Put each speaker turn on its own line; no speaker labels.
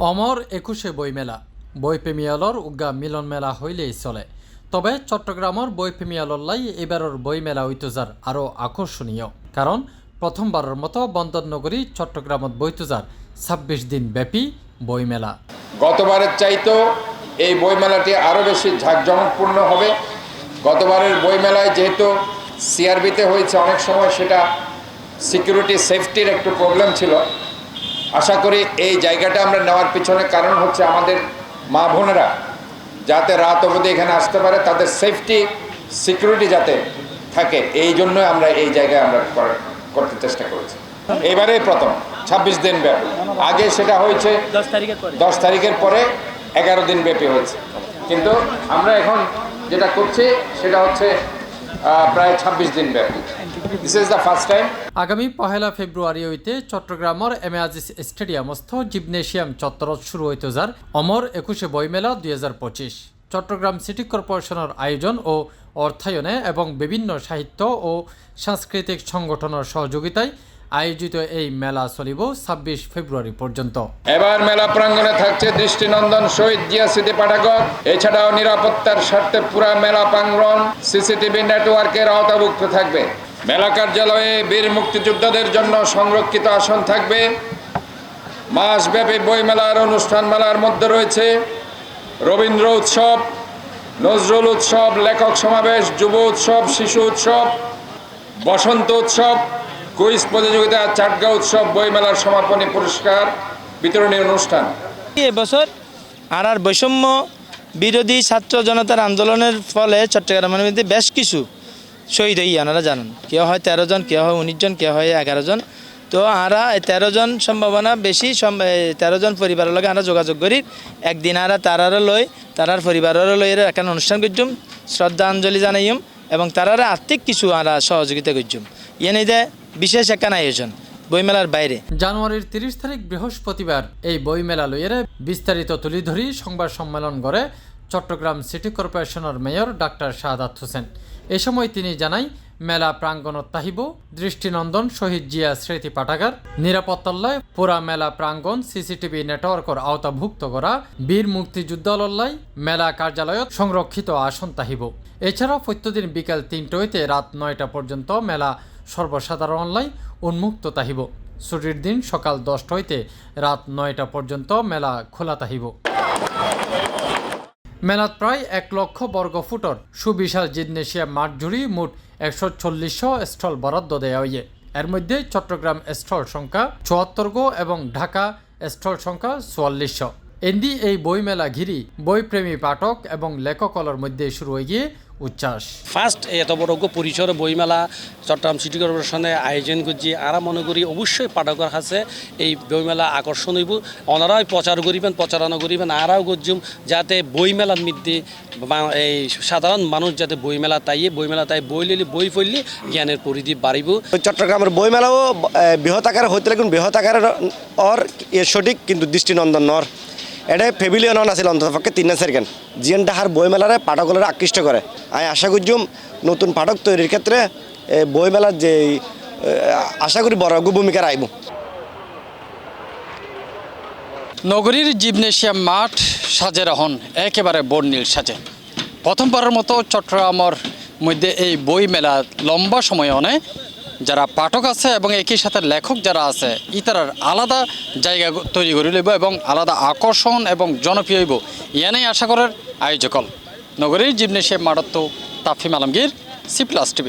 অমর ২১ বইমেলা বইপ্রেমীয়ালর উগা মিলন মেলা হইলেই চলে। তবে চট্টগ্রামের বইপ্রেমীয়ালর এবারের বইমেলা ঐতিহ্যার আরও আকর্ষণীয়, কারণ প্রথমবারের মতো বন্দর নগরী চট্টগ্রামত বইতুজার ২৬ দিন ব্যাপী বইমেলা।
গতবারের চাইতো এই বইমেলাটি আরও বেশি ঝাঁকজমকপূর্ণ হবে। গতবারের বইমেলায় যেহেতু সিআরবিতে হয়েছে, অনেক সময় সেটা সিকিউরিটি সেফটির একটু প্রবলেম ছিল। আশা করি এই জায়গাটা আমরা নেওয়ার পিছনে কারণ হচ্ছে আমাদের মা বোনেরা যাতে রাত অবধি এখানে আসতে পারে, তাদের সেফটি সিকিউরিটি যাতে থাকে, এই জন্য আমরা এই জায়গায় আমরা করতে চেষ্টা করেছি। এবারে প্রথম ২৬ দিন ব্যাপী, আগে সেটা হয়েছে 10 তারিখের পরে 11 দিন ব্যাপী হয়েছে, কিন্তু আমরা এখন যেটা করছি সেটা হচ্ছে প্রায় ২৬ দিন ব্যাপী। This is the first time.
আগামী ১ ফেব্রুয়ারি হইতে চট্টগ্রামের এম এ আজিজ স্টেডিয়ামস্থ জিমনেশিয়াম চত্বরত শুরু হইতে যার অমর ২১ বইমেলা ২০২৫। চট্টগ্রাম সিটি কর্পোরেশনের আয়োজন ও অর্থায়নে এবং বিভিন্ন সাহিত্য ও সাংস্কৃতিক সংগঠনের সহযোগিতায় আয়োজিত এই মেলা চলিব ২৬ ফেব্রুয়ারি পর্যন্ত।
এবার মেলা প্রাঙ্গণে থাকছে দৃষ্টিনন্দন শহীদ জিয়া স্মৃতি পাঠাগার। এছাড়াও নিরাপত্তার স্বার্থে পুরা মেলা প্রাঙ্গণ সিসিটিভি নেটওয়ার্কের আওতাভুক্ত থাকবে। মেলা কার্যালয়ে বীর মুক্তিযোদ্ধাদের জন্য সংরক্ষিত আসন থাকবে। মাসব্যাপী বইমেলার অনুষ্ঠান মেলার মধ্যে রয়েছে রবীন্দ্র উৎসব, নজরুল উৎসব, লেখক সমাবেশ, যুব উৎসব, শিশু উৎসব, বসন্ত উৎসব, কুইজ প্রতিযোগিতা, চাটগা উৎসব, বইমেলার সমাপনী পুরস্কার বিতরণী অনুষ্ঠান।
এবছর আর বৈষম্য বিরোধী ছাত্র জনতার আন্দোলনের ফলে চট্টগ্রামের মধ্যে বেশ কিছু শহীদ হই আপনারা জানেন। কেউ হয় 13 জন, কেউ হয় 19 জন, কেউ হয় 11 জন। তো আমরা 13 জন সম্ভাবনা বেশি, 13 জন পরিবারের লগে আমরা যোগাযোগ করি। একদিন আমরা তারারও লই, তারার পরিবারেরও লই একটা অনুষ্ঠান করছুম, শ্রদ্ধাঞ্জলি জানাইম এবং তারারা আর্থিক কিছু আমরা সহযোগিতা করছুম। এনে দেয় বিশেষ একখান আয়োজন বইমেলার বাইরে।
জানুয়ারির ৩০ তারিখ বৃহস্পতিবার এই বইমেলা লইয়ের বিস্তারিত তুলি ধরি সংবাদ সম্মেলন করে চট্টগ্রাম সিটি কর্পোরেশনের মেয়র ডাক্তার শাহাদাত হোসেন। এ সময় তিনি জানাই, মেলা প্রাঙ্গণত তাহিব দৃষ্টিনন্দন শহীদ জিয়া স্মৃতি পাঠাগার, নিরাপত্তালয় পুরা মেলা প্রাঙ্গণ সিসিটিভি নেটওয়ার্কের আওতাভুক্ত করা, বীর মুক্তিযুদ্ধলয় মেলা কার্যালয়ত সংরক্ষিত আসন তাহিব। এছাড়াও প্রত্যেকদিন বিকাল ৩টা হইতে রাত ৯টা পর্যন্ত মেলা সর্বসাধারণলাই উন্মুক্ত তাহিব। ছুটির দিন সকাল 10টা হইতে রাত 9টা পর্যন্ত মেলা খোলা তাহিব। মেলাত প্রায় ১ লক্ষ বর্গ ফুটর সুবিশাল জিমনেশিয়াম মাঠ জুড়ি মোট ১৪০ স্টল বরাদ্দ দেওয়া হইয়ে। এর মধ্যে চট্টগ্রাম স্টল সংখ্যা ৭৪ গো এবং ঢাকা স্টল সংখ্যা ৪৪০। এন্দি এই বইমেলা ঘিরি বইপ্রেমী পাঠক এবং লেখকলর মধ্যে শুরু হয়ে গিয়ে উচ্ছ্বাস।
ফার্স্ট এত বড় পরিসরে বইমেলা চট্টগ্রাম সিটি কর্পোরেশনে আয়োজন করছি। আমরা মনে করি অবশ্যই পাঠকের কাছে এই বইমেলা আকর্ষণ হইব, ওনারাই প্রচার করিবেন, প্রচারণা করিবেন, আরাও করছুম যাতে বইমেলার মধ্যে এই সাধারণ মানুষ যাতে বইমেলা তাই বই লিলি বই পড়লে জ্ঞানের পরিধি বাড়িব।
চট্টগ্রামের বইমেলাও বৃহৎ আকারে হইতে লাগুন, বৃহৎ আকারের অর সঠিক কিন্তু দৃষ্টিনন্দন নর। এটা ফেভিলিয়ন আছিল অন্ততপক্ষে 3 সেকেন্ড জিয়ান ডাহার বইমেলারে পাঠকরা আকৃষ্ট করে। আমি আশা করছুম নতুন পাঠক তৈরির ক্ষেত্রে বইমেলার যে আশা করি বড় ভূমিকা রাখব।
নগরীর জিমনেশিয়াম মাঠ সাজে রহন একেবারে বর্ণিল সাজে। প্রথমবারের মতো চট্টগ্রামের মধ্যে এই বই মেলা লম্বা সময় অনে যারা পাঠক আছে এবং একই সাথে লেখক যারা আছে ইতারার আলাদা জায়গা তৈরি করে লইব এবং আলাদা আকর্ষণ এবং জনপ্রিয় হইব, ইয়ানেই আশা করার আয়োজকল। নগরীর জিমনেশিয়াম মাঠত তাফিম আলমগীর, C+ TV।